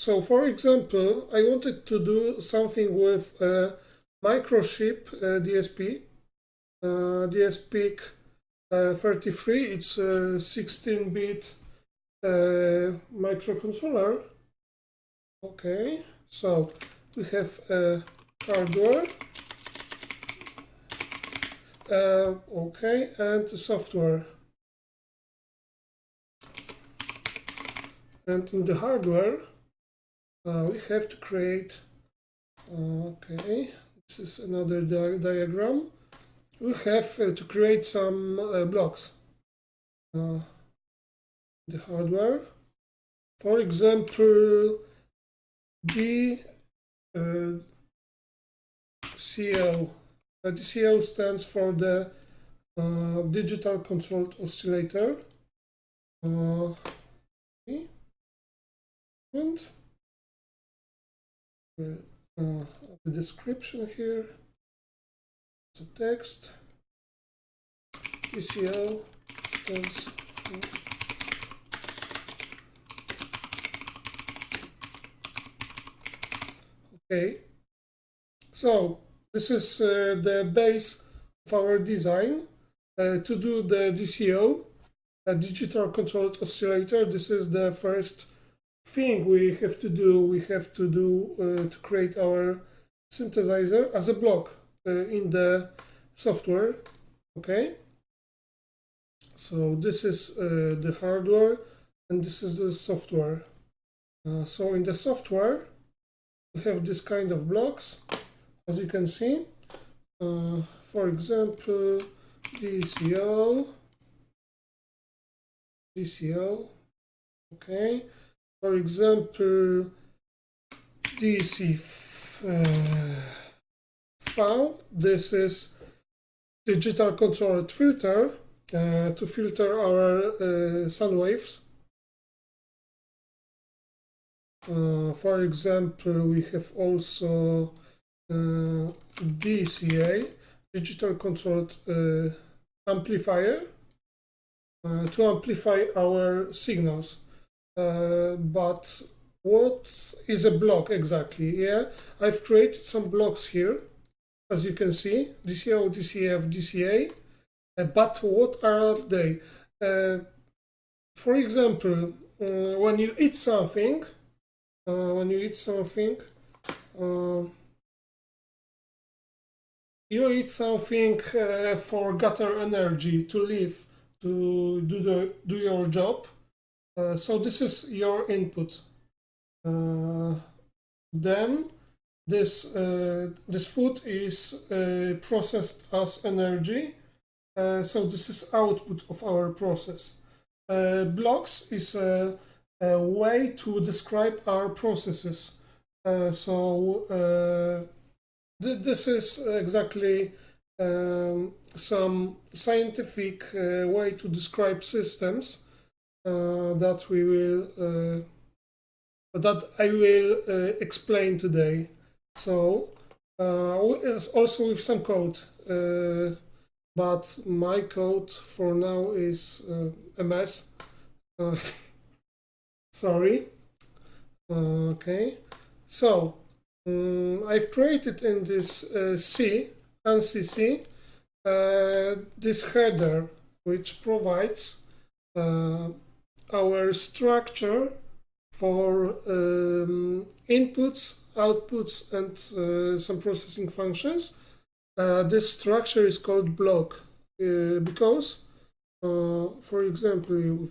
So for example, I wanted to do something with microchip DSP, DSP 33. It's a 16-bit microcontroller. Okay, so we have hardware, okay, and software. And in the hardware, we have to create, okay, this is another diagram. We have to create some blocks. The hardware, for example, DCO. DCO stands for the digital controlled oscillator. Okay. And the description here, the text, DCO stands for okay. So this is the base of our design. To do the DCO, a digital controlled oscillator, this is the first thing we have to do. To create our synthesizer as a block in the software. Okay. So this is the hardware, and this is the software. So in the software, we have this kind of blocks, as you can see. For example, DCO, okay. For example, DC file. This is digital controlled filter to filter our sound waves. For example, we have also DCA, digital controlled amplifier, to amplify our signals. But what is a block exactly? Yeah, I've created some blocks here, as you can see, DCO, DCF, DCA. But what are they? For example, when you eat something, you eat something for gather energy to live, to do your job. So this is your input. Then this food is processed as energy. So this is output of our process. Blocks is a way to describe our processes. This is exactly some scientific way to describe systems that I will explain today. So also with some code, but my code for now is a mess. Sorry. Okay. So I've created in this ANSI this header, which provides our structure for inputs, outputs, and some processing functions. This structure is called block because, for example,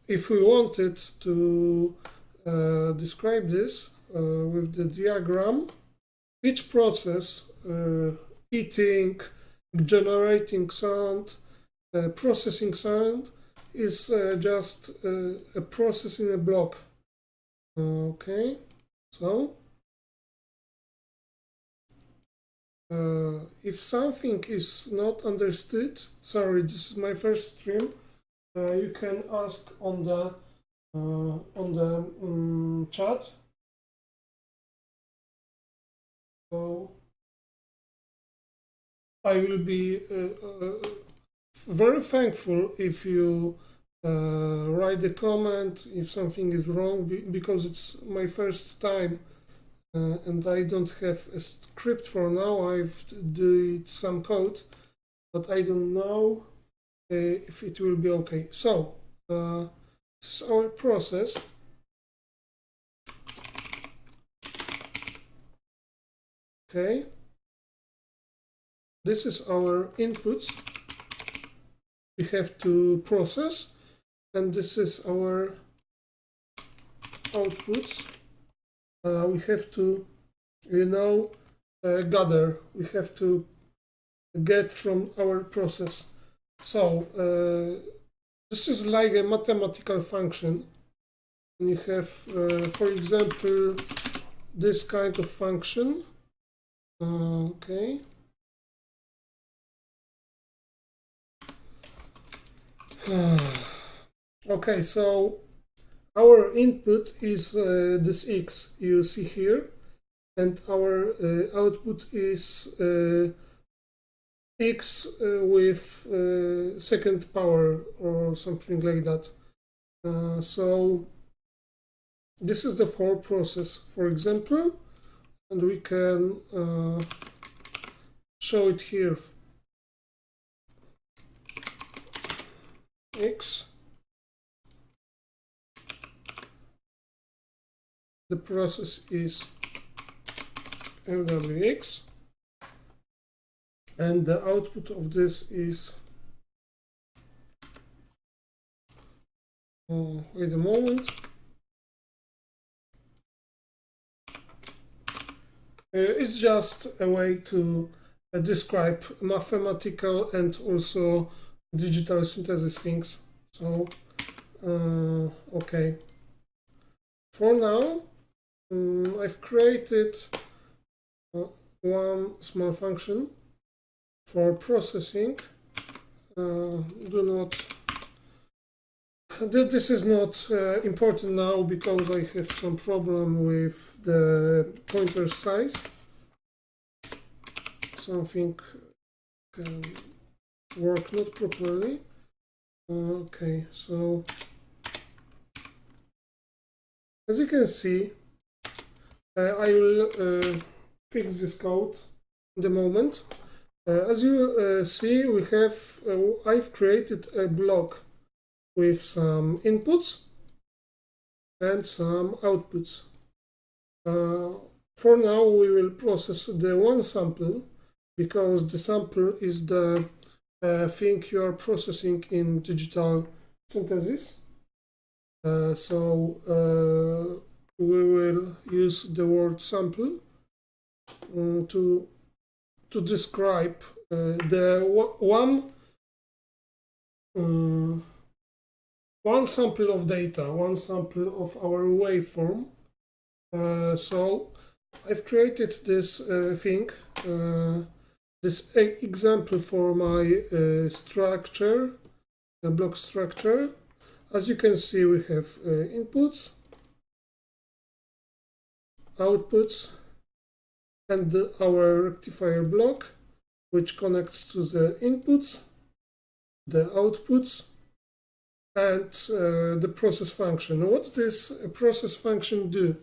if we wanted to describe this with the diagram, each process, eating, generating sound, processing sound, is just a process in a block. Okay, so if something is not understood, sorry, this is my first stream, you can ask on the chat. So I will be very thankful if you write a comment if something is wrong, because it's my first time and I don't have a script for now. I've did some code, but I don't know if it will be okay. So this is our process. Okay, this is our inputs we have to process, and this is our outputs we have to, gather, we have to get from our process. So this is like a mathematical function. And you have, for example, this kind of function. Okay. Okay, so our input is this x you see here, and our output is x with second power or something like that. So this is the for process, for example, and we can show it here. X, the process is MWX, and the output of this is, wait a moment, it's just a way to describe mathematical and also digital synthesis things. So okay, for now I've created one small function for processing. This is not important now because I have some problem with the pointer size. Something can work not properly. Okay, so as you can see, I will fix this code in the moment. As you see, we have I've created a block with some inputs and some outputs. For now, we will process the one sample because the sample is the thing you are processing in digital synthesis. So we will use the word sample to describe the one sample of data, one sample of our waveform. So I've created this thing, this example for my structure, block structure. As you can see, we have inputs, outputs, and our rectifier block, which connects to the inputs, the outputs, and the process function. What does this process function do?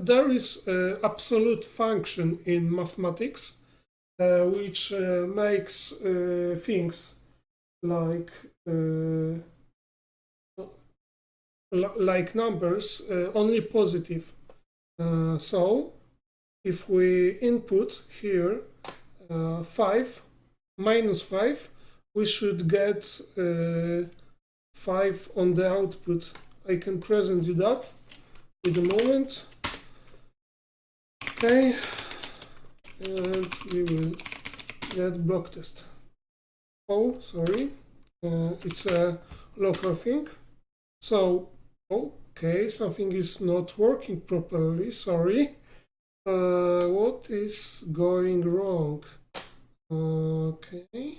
There is an absolute function in mathematics which makes things like numbers only positive. So if we input here 5 minus 5, we should get 5 on the output. I can present you that in a moment. Okay, and we will get block test. Oh, sorry, it's a local thing. So, okay, something is not working properly, sorry. What is going wrong? Okay.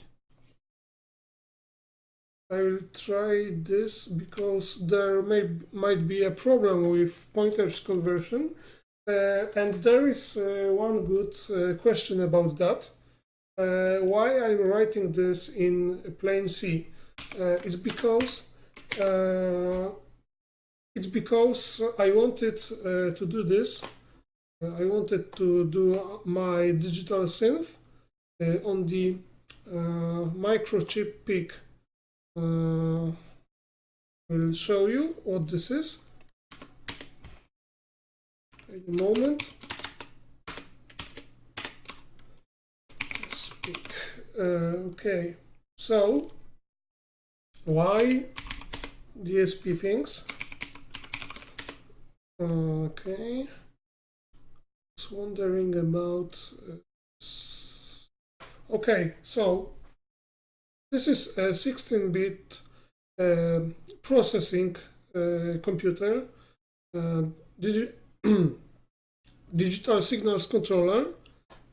I will try this because there might be a problem with pointers conversion. And there is one good question about that. Why I'm writing this in plain C? It's because I wanted to do this. I wanted to do my digital synth on the microchip PIC. Will show you what this is. Wait a moment. Speak. Okay, so why DSP things? Okay, just wondering about. Okay, so this is a 16-bit processing computer, digital signals controller,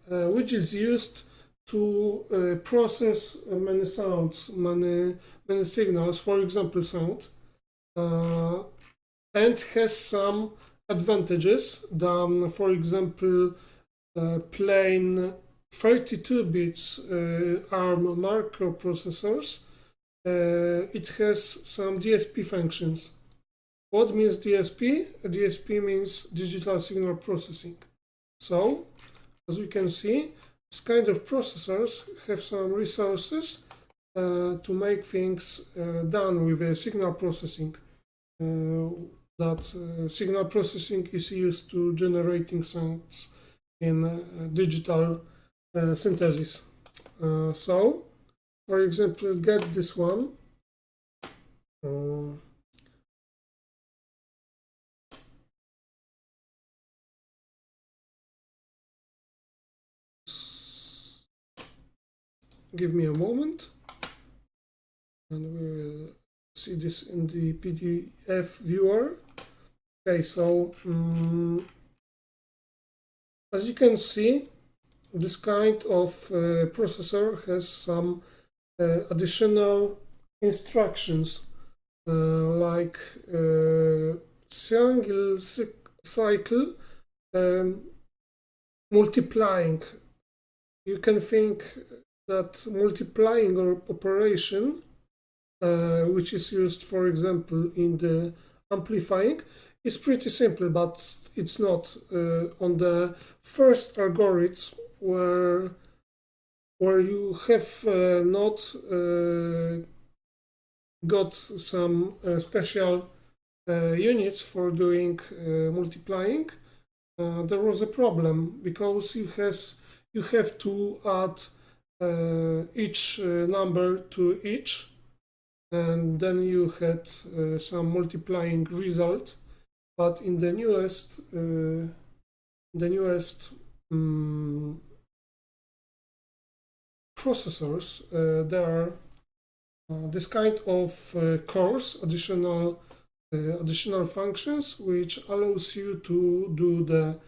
which is used to process many sounds, many signals, for example sound, and has some advantages than, for example, plain 32 bits ARM microprocessors. It has some DSP functions. What means DSP? DSP means digital signal processing. So, as we can see, this kind of processors have some resources to make things done with signal processing. Signal processing is used to generating sounds in digital synthesis. So, for example, get this one. Give me a moment, and we will see this in the PDF viewer. Okay, so as you can see, this kind of processor has some additional instructions like single cycle multiplying. You can think that multiplying operation, which is used, for example, in the amplifying, is pretty simple, but it's not. On the first algorithms where you have not got some special units for doing multiplying, there was a problem because you have to add each number to each, and then you had some multiplying result. But in the newest processors, there are this kind of cores, additional functions, which allows you to do the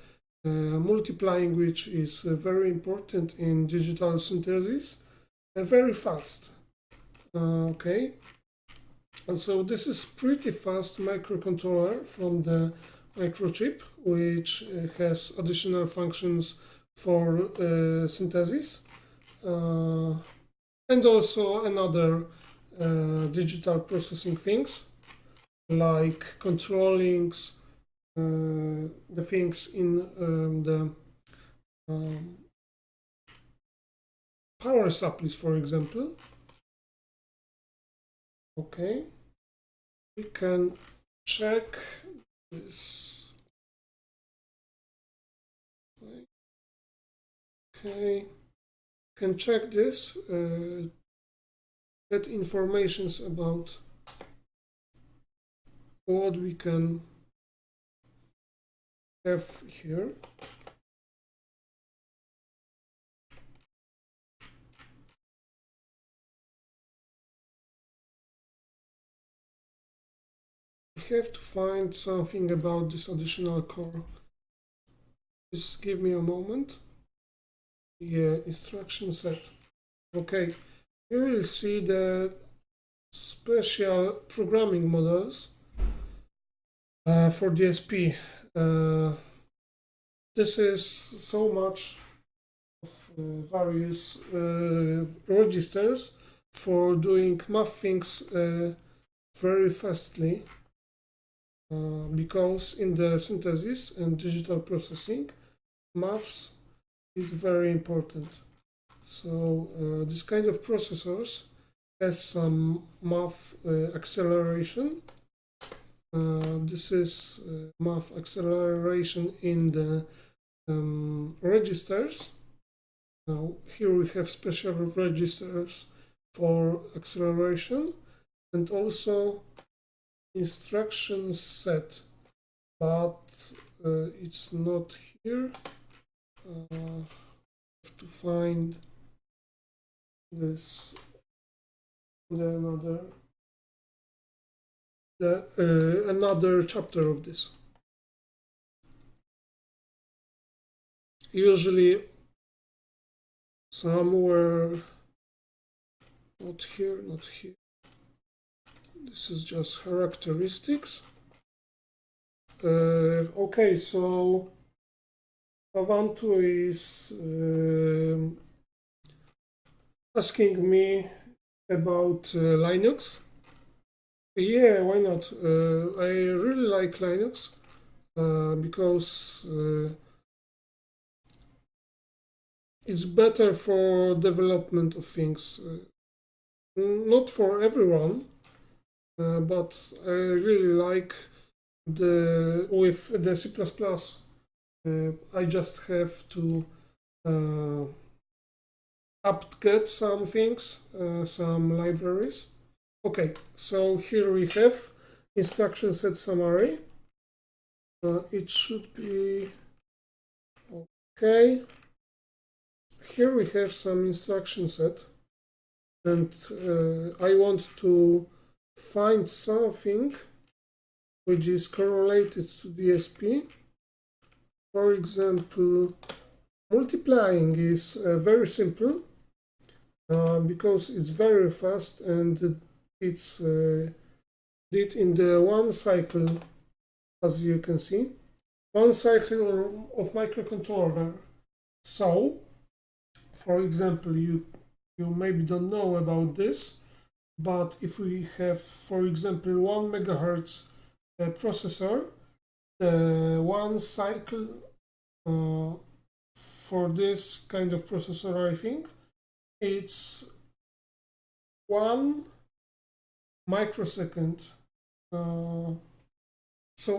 multiplying, which is very important in digital synthesis, very fast. Okay, and so this is pretty fast microcontroller from the microchip, which has additional functions for synthesis, and also another digital processing things like controlling the things in the power supplies, for example. Okay, we can check this. Okay, can check this, get informations about what we can have here. We have to find something about this additional core. Just give me a moment. Yeah, instruction set. Okay, here we'll see the special programming models for DSP. This is so much of various registers for doing math things very fastly, because in the synthesis and digital processing, maths is very important. So this kind of processors has some math acceleration. This is math acceleration in the registers. Now here we have special registers for acceleration and also instruction set, but it's not here. I have to find this another chapter of this. Usually somewhere, not here. This is just characteristics. Okay, so Avantu is asking me about Linux. Yeah, why not? I really like Linux because it's better for development of things. Not for everyone, but I really like with the C++. I just have to apt-get some things, some libraries. Okay, so here we have instruction set summary. It should be okay. Here we have some instruction set, and I want to find something which is correlated to DSP. For example, multiplying is very simple because it's very fast and it's did in the one cycle, as you can see, one cycle of microcontroller. So, for example, you maybe don't know about this, but if we have, for example, 1 megahertz processor, the one cycle for this kind of processor, I think it's 1 microsecond. So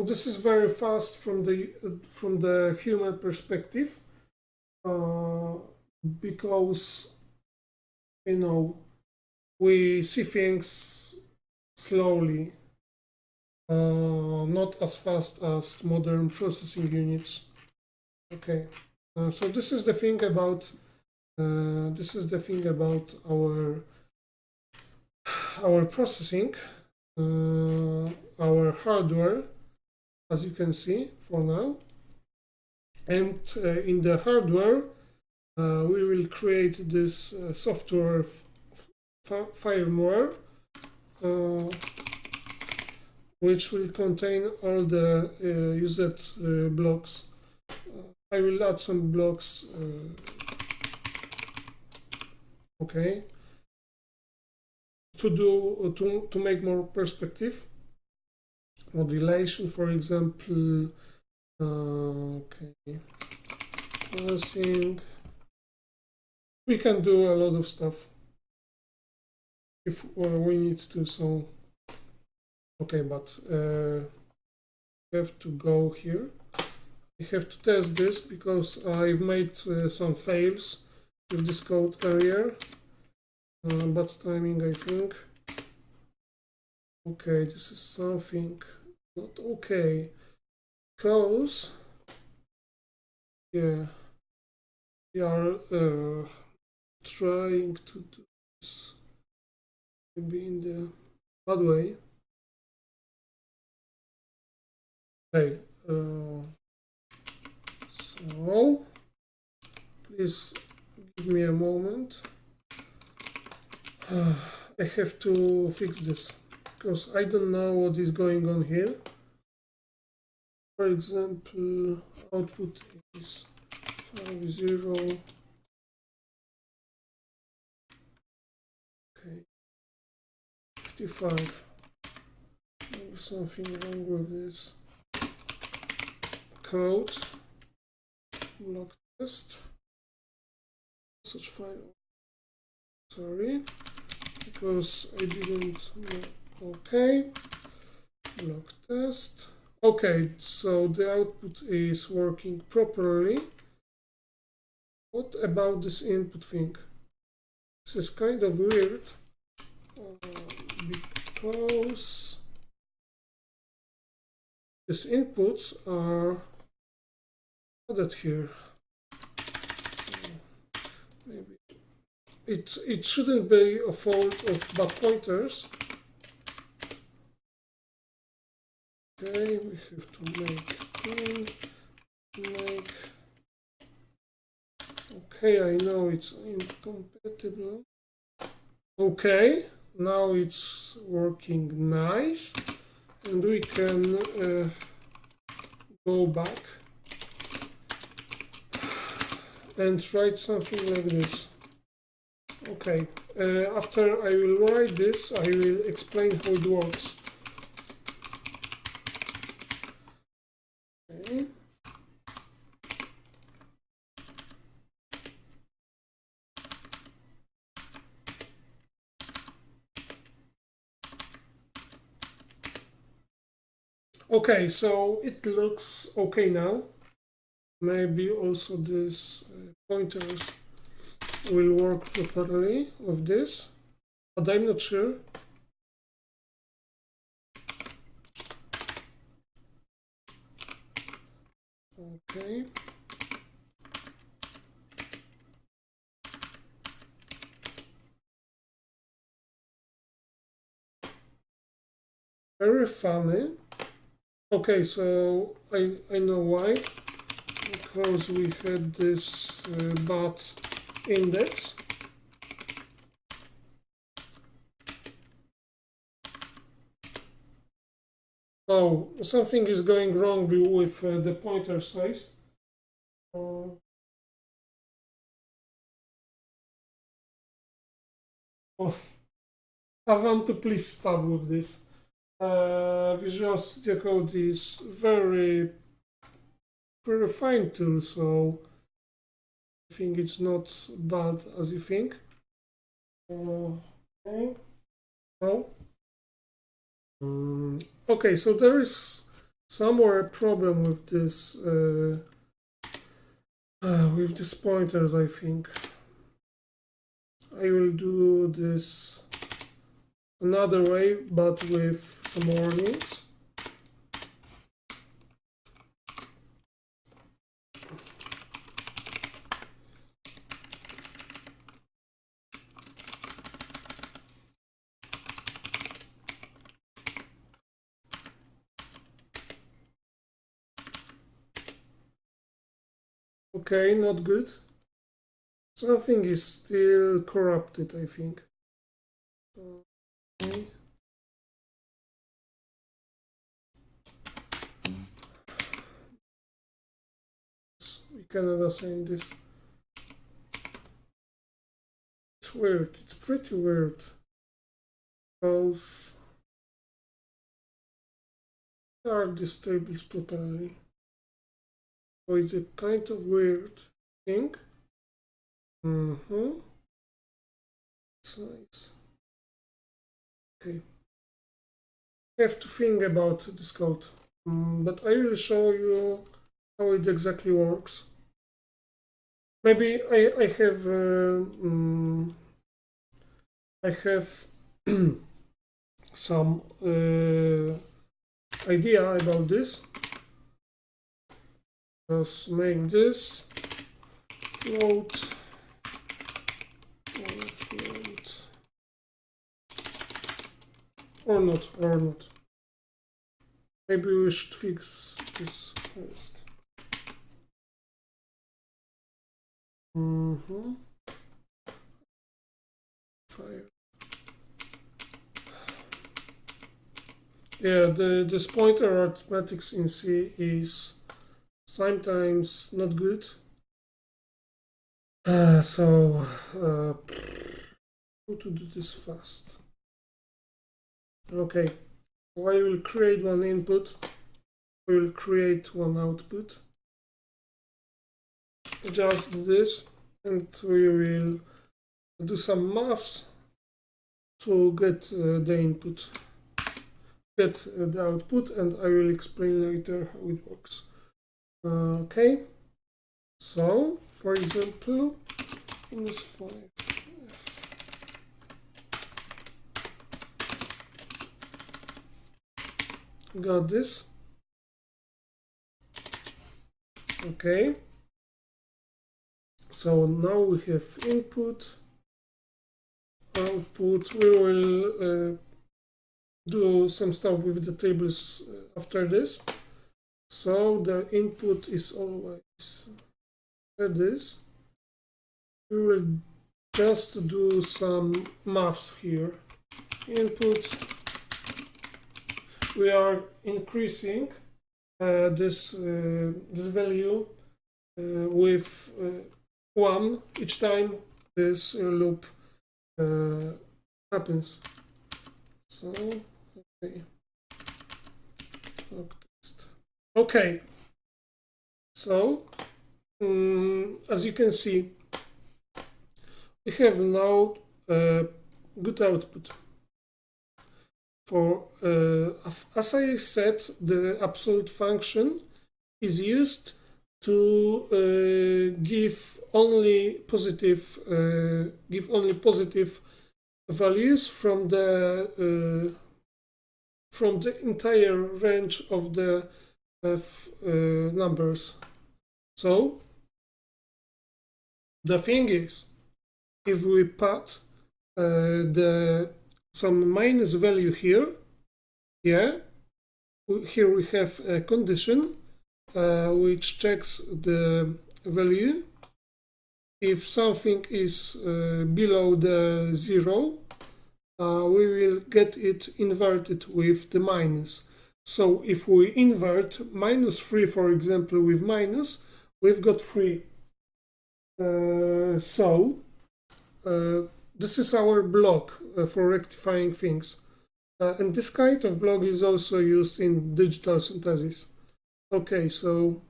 this is very fast from the human perspective, because we see things slowly, not as fast as modern processing units. Okay, so this is the thing about our processing, our hardware, as you can see for now. And in the hardware, we will create this software firmware, which will contain all the used blocks. I will add some blocks, okay, to make more perspective. Modulation, for example, okay, parsing. We can do a lot of stuff if we need to. So, okay, but we have to go here. We have to test this because I've made some fails with this code earlier. Bad timing, I think. Okay, this is something not okay, because yeah, we are trying to do this maybe in the bad way. Okay, so please give me a moment. I have to fix this because I don't know what is going on here. For example, output is 50. 55. Maybe something wrong with this code. Block test. Such file. Sorry, because I didn't. Okay. Block test. Okay, so the output is working properly. What about this input thing? This is kind of weird because these inputs are added here. So maybe it shouldn't be a fault of bad pointers. Okay, we have to make. Okay, I know it's incompatible. Okay, now it's working nice, and we can go back and write something like this. Okay, after I will write this, I will explain how it works. Okay. Okay, so it looks okay now. Maybe also these pointers will work properly with this, but I'm not sure. Okay. Very funny. Okay, so I know why. Because we had this bad index. Oh, something is going wrong with the pointer size. Oh, I want to please stop with this. Visual Studio Code is very fine tool, so I think it's not bad as you think. Okay. No. Okay, so there is somewhere a problem with this pointers, I think. I will do this another way, but with some warnings. Okay, not good. Something is still corrupted, I think. Okay. We cannot assign this. It's weird. It's pretty weird. Because there are these tables properly. So it's a kind of weird thing. Size. Okay. I have to think about this code, but I will show you how it exactly works. Maybe I have some idea about this. Just make this float. Or not. Maybe we should fix this first. Fire. Yeah, this pointer arithmetics in C is sometimes not good. So how to do this fast? Okay, so I will create one input, we will create one output, just this, and we will do some maths to get the input, get the output, and I will explain later how it works. Okay, so for example, -5. Got this. Okay, so now we have input, output. We will do some stuff with the tables after this. So the input is always this. We will just do some maths here. Input, we are increasing this value with 1 each time this loop happens. So, okay. Okay. So, as you can see, we have now good output. For as I said, the absolute function is used to give only positive values from the entire range of the numbers. So the thing is, if we put some minus value here, here we have a condition which checks the value. If something is below the 0, we will get it inverted with the minus. So if we invert -3, for example, with minus, we've got 3. This is our block for rectifying things. And this kind of block is also used in digital synthesis. Okay, so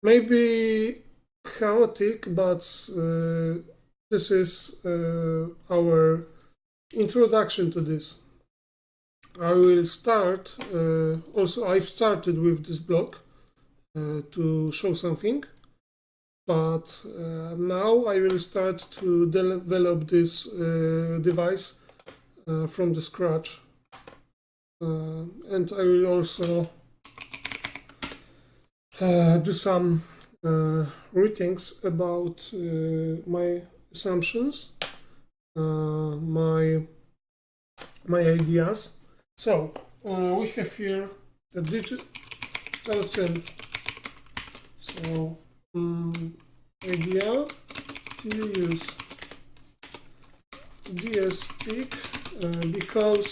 maybe chaotic, but this is our introduction to this. I will start, also I've started with this block to show something, but now I will start to develop this device from the scratch, and I will also do some readings about my assumptions, my ideas. So we have here the digital synth. So idea to use DSP because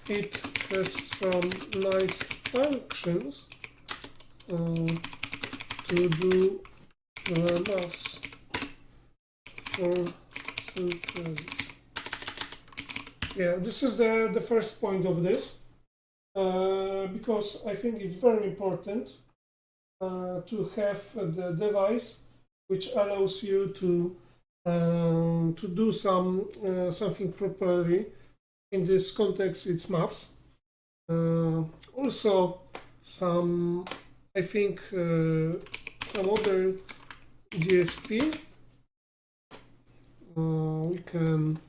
it has some nice functions to do maths for synthesis. Yeah, this is the first point of this, because I think it's very important to have the device which allows you to do something properly. In this context, it's maths. Also, I think some other DSP. We can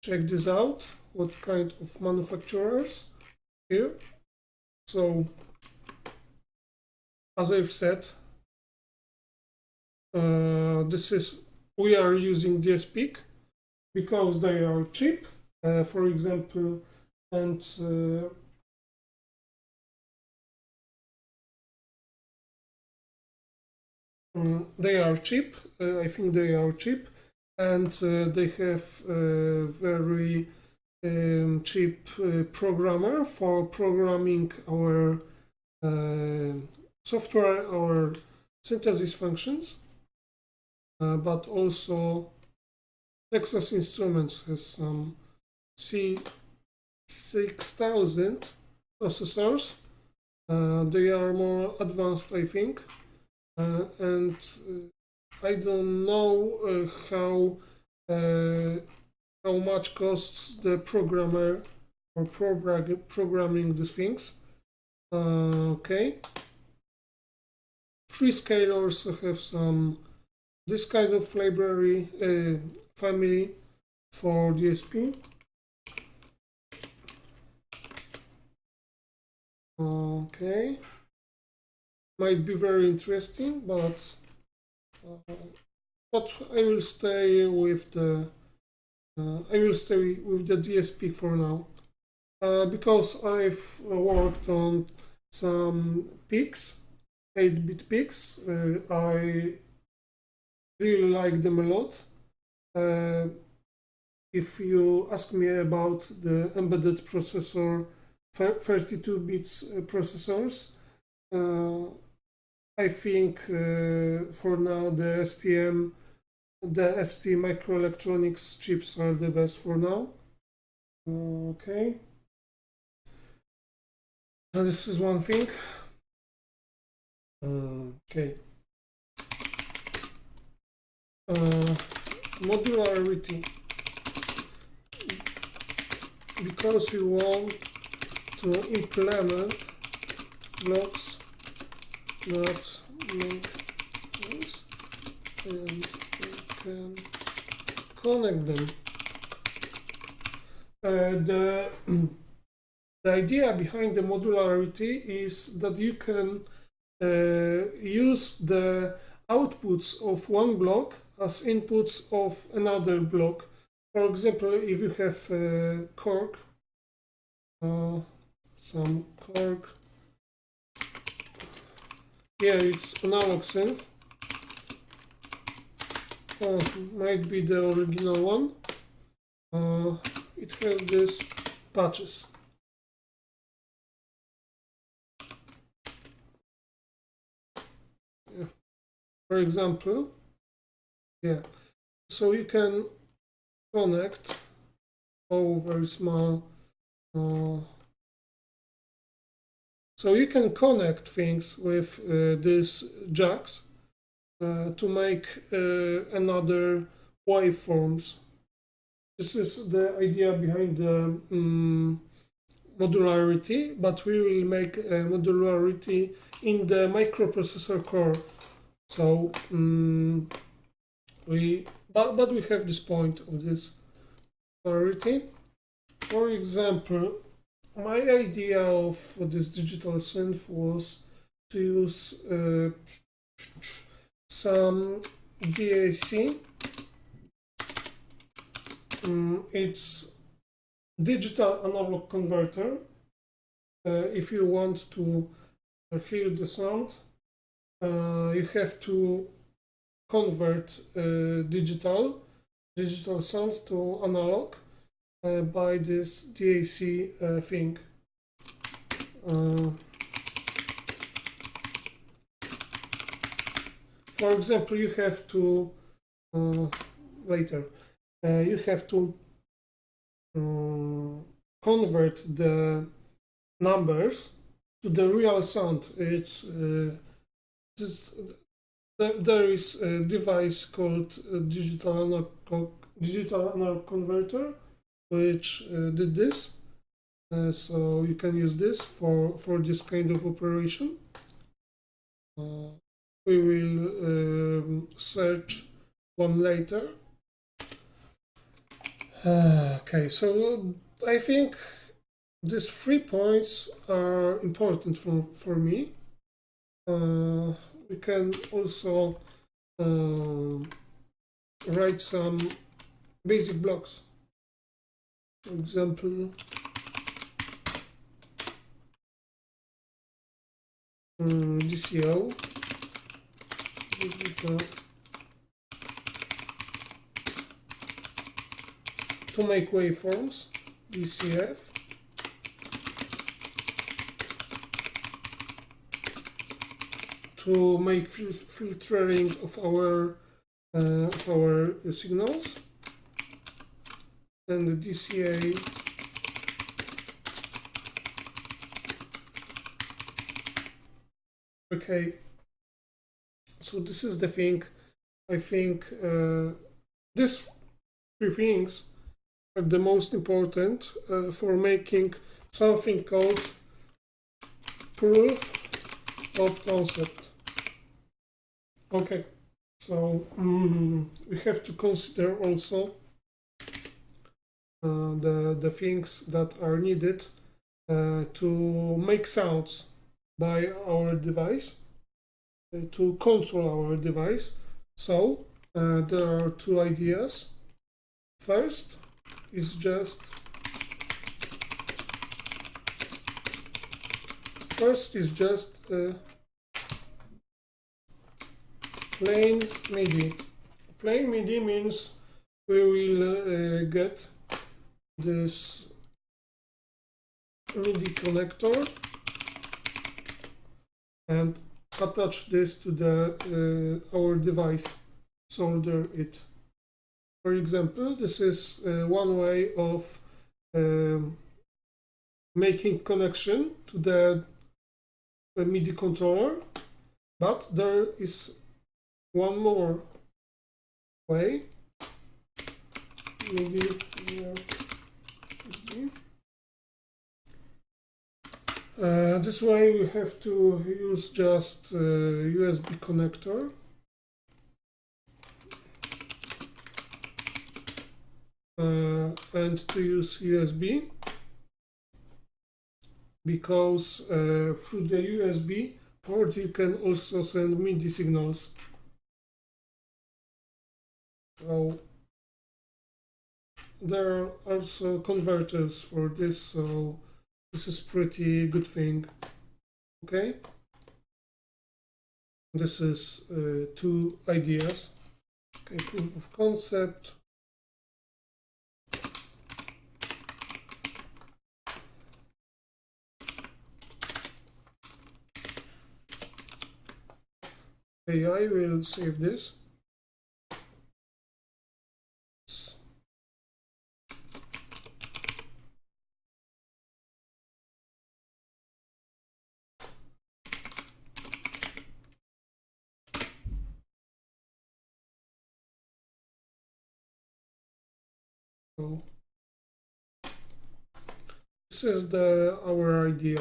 check this out. What kind of manufacturers here? So, as I've said, we are using DSP because they are cheap, for example, and they are cheap. I think they are cheap, and they have very cheap programmer for programming our software, our synthesis functions, but also Texas Instruments has some C 6000 processors. They are more advanced, I think, and I don't know how much costs the programmer for programming these things. Okay. Freescale also have some this kind of library family for DSP. Okay, might be very interesting, but I will stay with the DSP for now, because I've worked on some PICs, 8-bit PICs. I really like them a lot. If you ask me about the embedded processor, 32 bits processors, I think for now the ST microelectronics chips are the best for now. Okay, and this is one thing. Okay, modularity, because you want to implement blocks that make this, and you can connect them. The idea behind the modularity is that you can use the outputs of one block as inputs of another block. For example, if you have cork, some cork, yeah, it's analog synth. Oh, might be the original one. It has these patches. Yeah. For example, yeah, so you can connect, very small. So you can connect things with these jacks to make another waveforms. This is the idea behind the modularity, but we will make modularity in the microprocessor core. So we have this point of this modularity. For example, my idea of this digital synth was to use some DAC. It's digital analog converter. If you want to hear the sound, you have to convert digital sound to analog by this DAC thing. For example, you have to you have to convert the numbers to the real sound. It's there is a device called digital analog converter, which did this. So you can use this for this kind of operation. We will search one later. Okay, so I think these 3 points are important for me. We can also write some basic blocks. For example, DCO, to make waveforms, DCF, to make filtering of our signals, and the DCA Okay, so this is the thing. I think these three things are the most important for making something called proof of concept. Okay, so we have to consider also the things that are needed to make sounds by our device, to control our device. So there are two ideas. First is just plain MIDI. Plain MIDI means we will get this MIDI connector and attach this to the our device, solder it. For example, this is one way of making connection to the MIDI controller, but there is one more way. MIDI here. This way we have to use just USB connector. And to use USB because through the USB port you can also send MIDI signals. So there are also converters for this, so this is pretty good thing. Okay, this is two ideas. Okay, proof of concept. Okay, I will save this. So this is our idea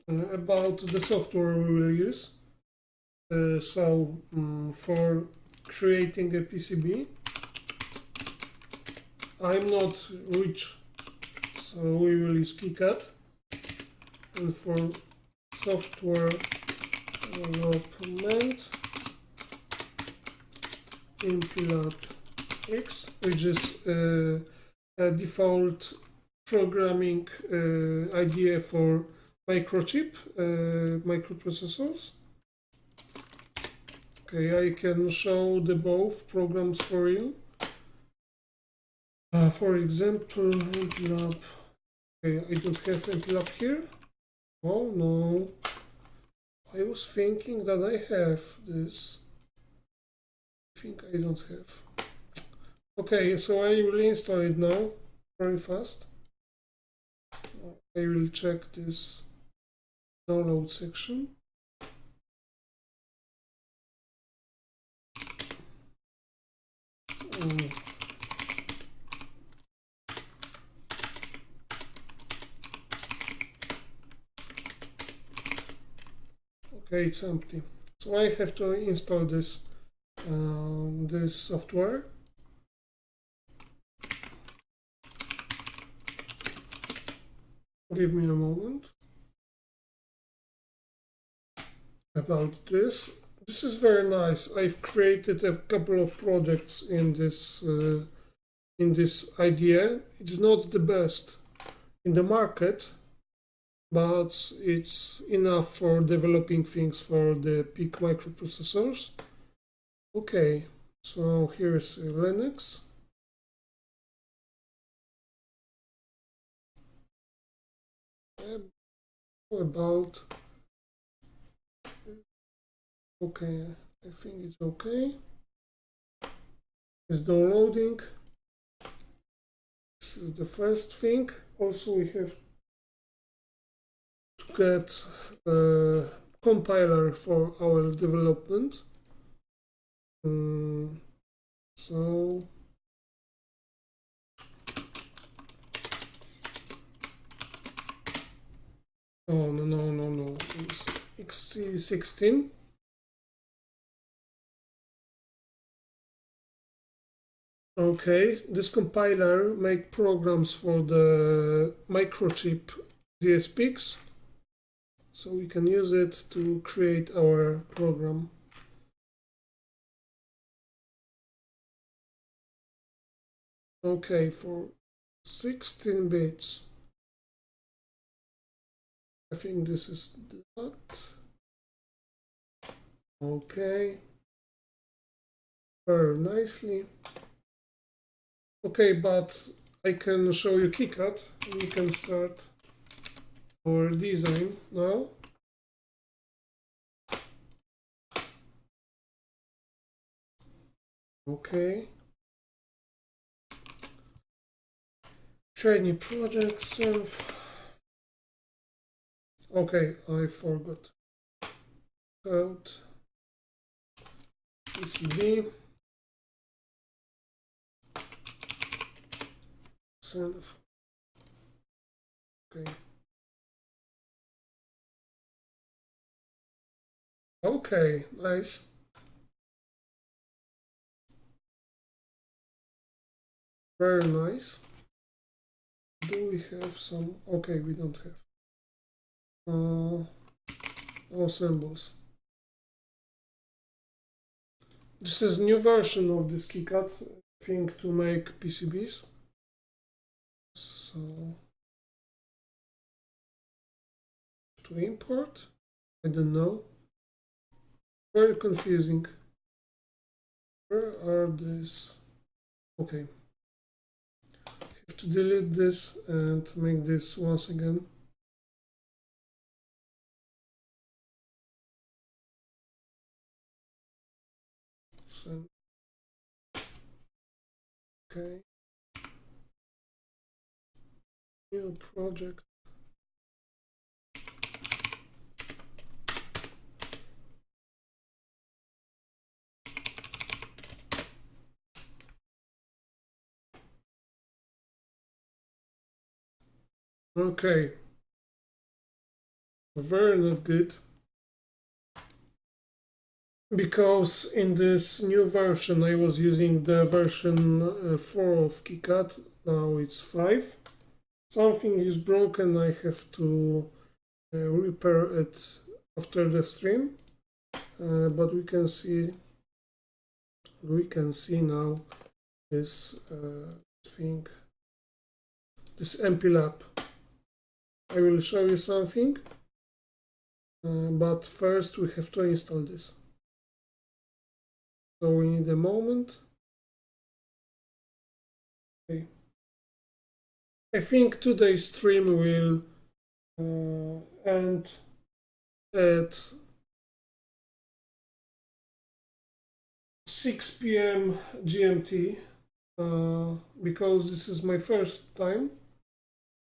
about the software we will use. For creating a PCB, I'm not rich, so we will use KiCad. And for software development, implant X, which is a default programming idea for microprocessors. Okay, I can show the both programs for you. For example, MPLAB. Okay, I don't have MPLAB here. Oh no, I was thinking that I have this. I think I don't have. Okay, so I will install it now very fast. I will check this download section. Okay, it's empty. So I have to install this this software. Give me a moment. About this. This is very nice. I've created a couple of projects in this idea. It's not the best in the market, but it's enough for developing things for the peak microprocessors. Okay, so here's Linux. About okay, I think it's okay. It's downloading. This is the first thing. Also, we have to get compiler for our development. So oh no, it's XC16. Okay, this compiler make programs for the microchip DSPs, so we can use it to create our program. Okay, for 16 bits, I think this is that. Okay, very nicely. Okay, but I can show you KiCad. We can start our design now. Okay. Training project SYNTH. Okay, I forgot. Code. PCB. SYNTH. Okay. Okay, nice. Very nice. Do we have some? Okay, we don't have. No symbols. This is new version of this KiCad thing to make PCBs. So to import, I don't know. Very confusing. Where are these? Okay. Have to delete this and make this once again. So, okay. New project. Okay. Very not good. Because in this new version I was using the version 4 of KiCad, now it's 5. Something is broken, I have to repair it after the stream, but we can see now this thing, this MPLAB. I will show you something, but first we have to install this. So we need a moment. Okay. I think today's stream will end at 6 p.m. GMT because this is my first time.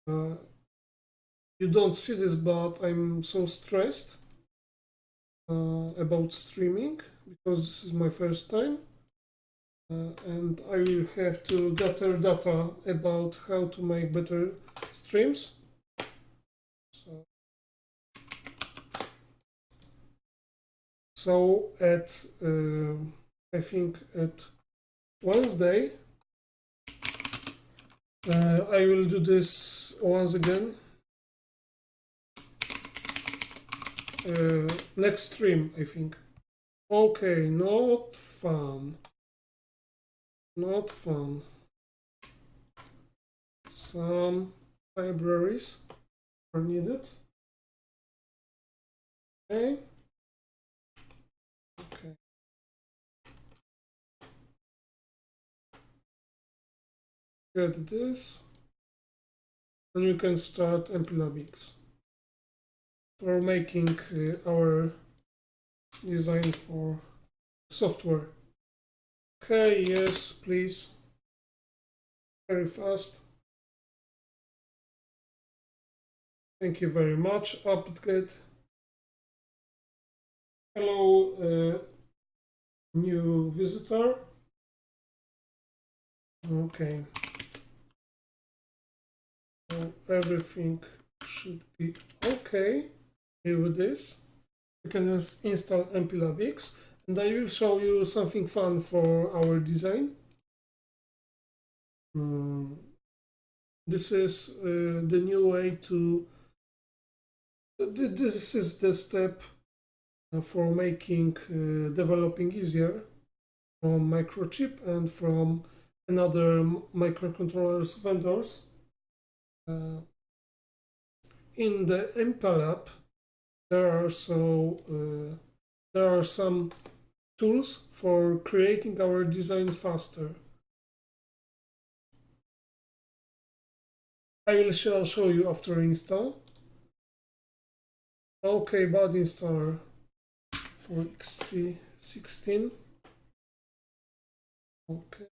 You don't see this, but I'm so stressed about streaming because this is my first time. And I will have to gather data about how to make better streams. So at I think at Wednesday I will do this once again. Next stream, I think. Okay, not fun. Not fun. Some libraries are needed. Okay. Okay. Get this. And you can start MPLABX for making our design for software. Okay, yes, please. Very fast. Thank you very much. Update. Hello, new visitor. Okay. So everything should be okay here with this. You can just install MPLabX, and I will show you something fun for our design. This is the new way to. This is the step for making developing easier from microchip and from another microcontrollers vendors. In the MPLab, there are some tools for creating our design faster. I will show you after install. Okay, bad installer for XC16. Okay.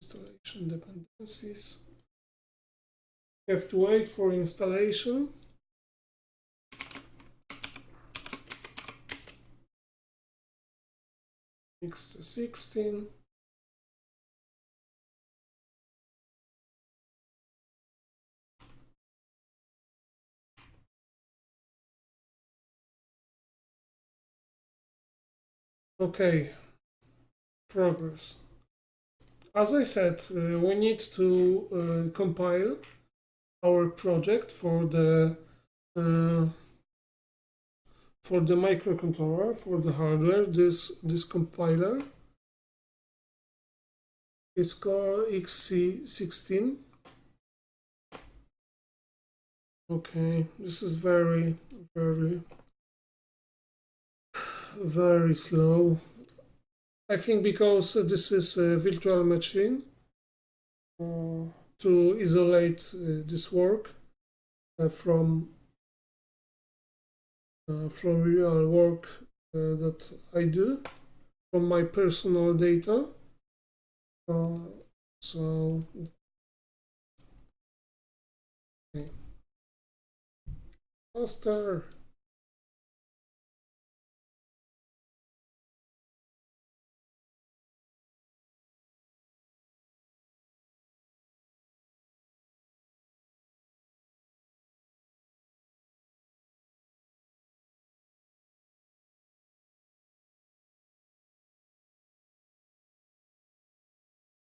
Installation dependencies. You have to wait for installation. XC16. Okay, progress. As I said, we need to compile our project for the microcontroller, for the hardware. This compiler is called XC16. Okay, this is very slow. I think because this is a virtual machine to isolate this work from real work that I do, from my personal data. So okay. Faster.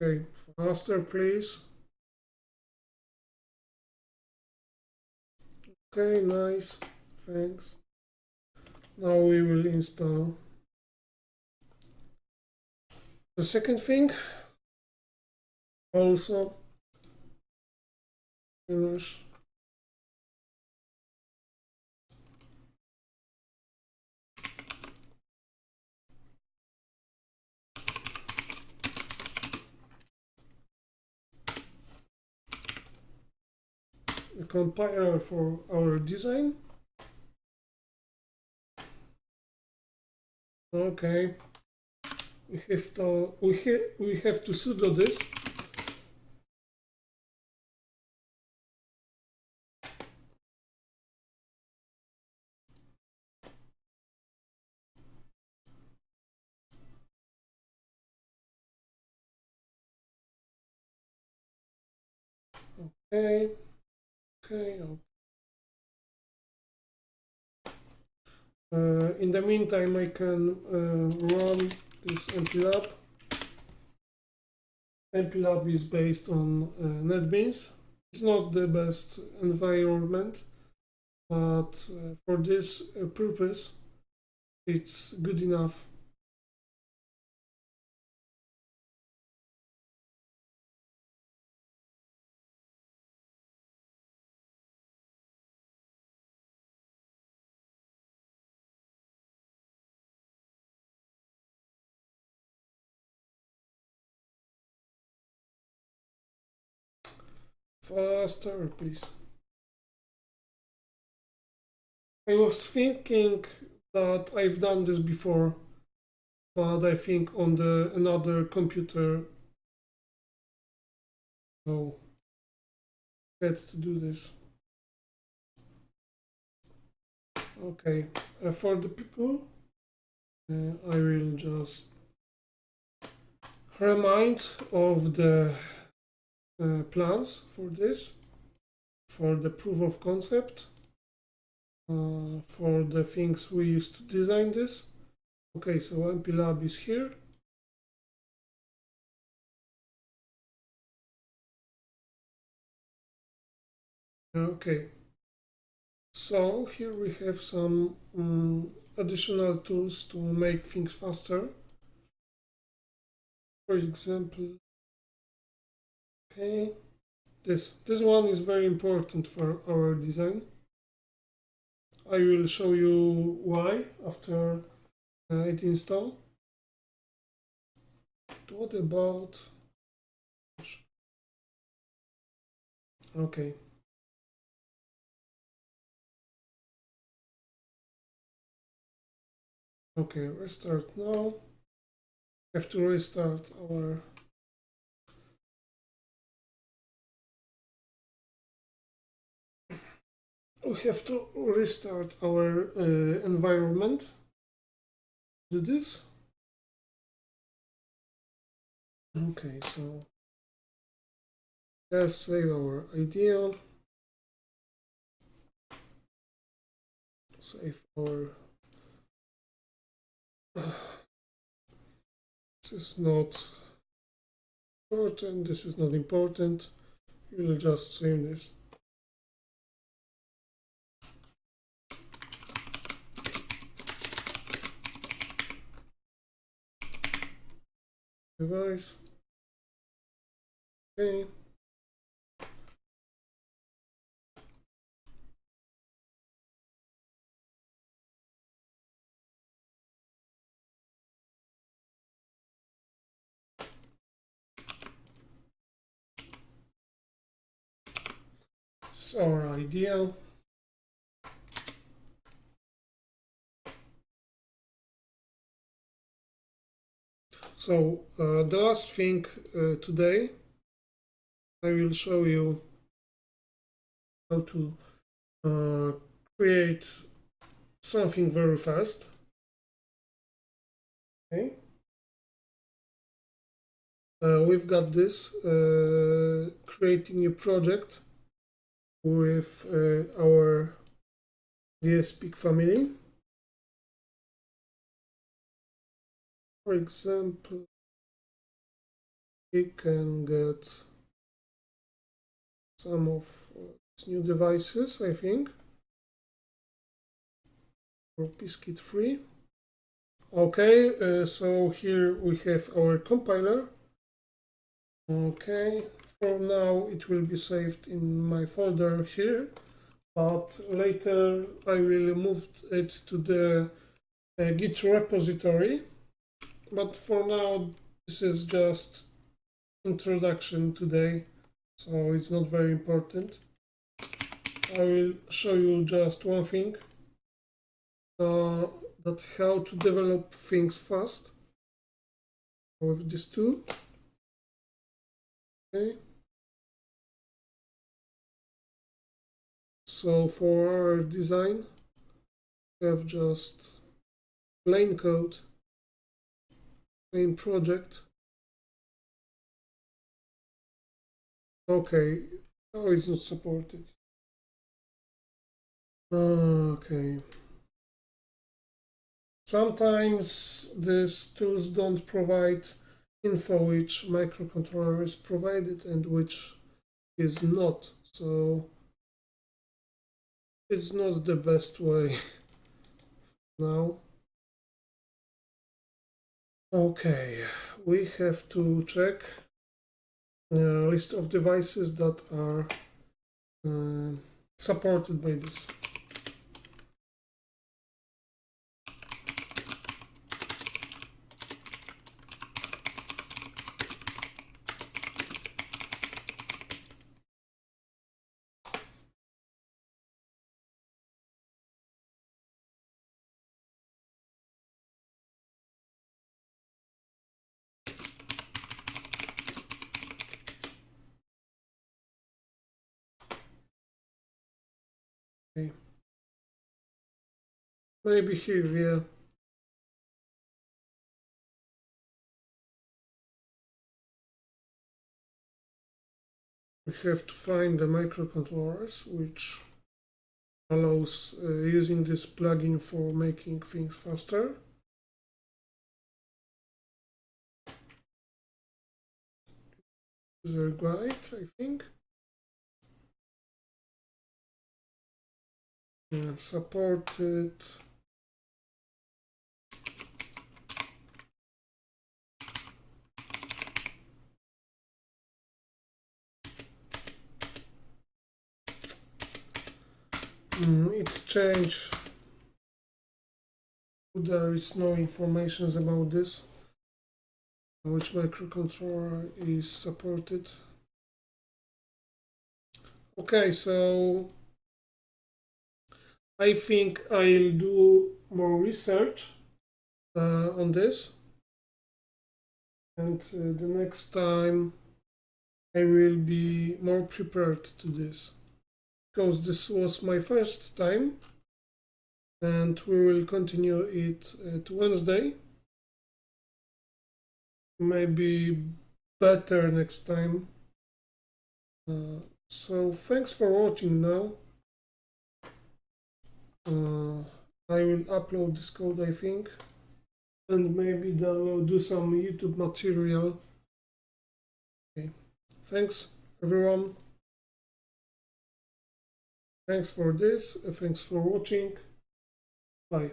Okay, faster, please. Okay, nice. Thanks. Now we will install the second thing. Also finish. The compiler for our design. Okay, we have to sudo this. Okay. In the meantime, I can run this MPLab. MPLab is based on NetBeans. It's not the best environment, but for this purpose, it's good enough. Faster, please. I was thinking that I've done this before, but I think on another computer. So, get to do this. Okay, for the people, I will just remind of the plans for this, for the proof of concept, for the things we used to design this. Okay, so MPLab is here. Okay, so here we have some additional tools to make things faster. For example, okay, this one is very important for our design. I will show you why after it install. What about, okay, okay, restart now. Have to restart our environment. Do this. Okay, so let's save our idea. Save our. This is not important. This is not important. We will just save this. Device. Okay. It's our idea. So the last thing today, I will show you how to create something very fast. Okay. We've got this creating new project with our DSpeak family. For example, we can get some of new devices, I think, for Piskit 3. Okay, so here we have our compiler. Okay, for now it will be saved in my folder here, but later I will move it to the Git repository. But for now, this is just introduction today, so it's not very important. I will show you just one thing, that how to develop things fast with this tool. Okay. So for our design, we have just plain code, plain project. Okay, now it's not supported. Okay. Sometimes these tools don't provide info which microcontroller is provided and which is not. So it's not the best way now. Okay, we have to check a list of devices that are supported by this. Okay. Maybe here, yeah. We have to find the microcontrollers, which allows using this plugin for making things faster. User guide, I think. Supported. It's changed. There is no information about this, which microcontroller is supported. Okay, so I think I'll do more research on this, and the next time I will be more prepared to this, because this was my first time, and we will continue it at Wednesday. Maybe better next time. So thanks for watching now. I will upload this code, I think, and maybe do some YouTube material. Okay. Thanks everyone. Thanks for this. Thanks for watching. Bye.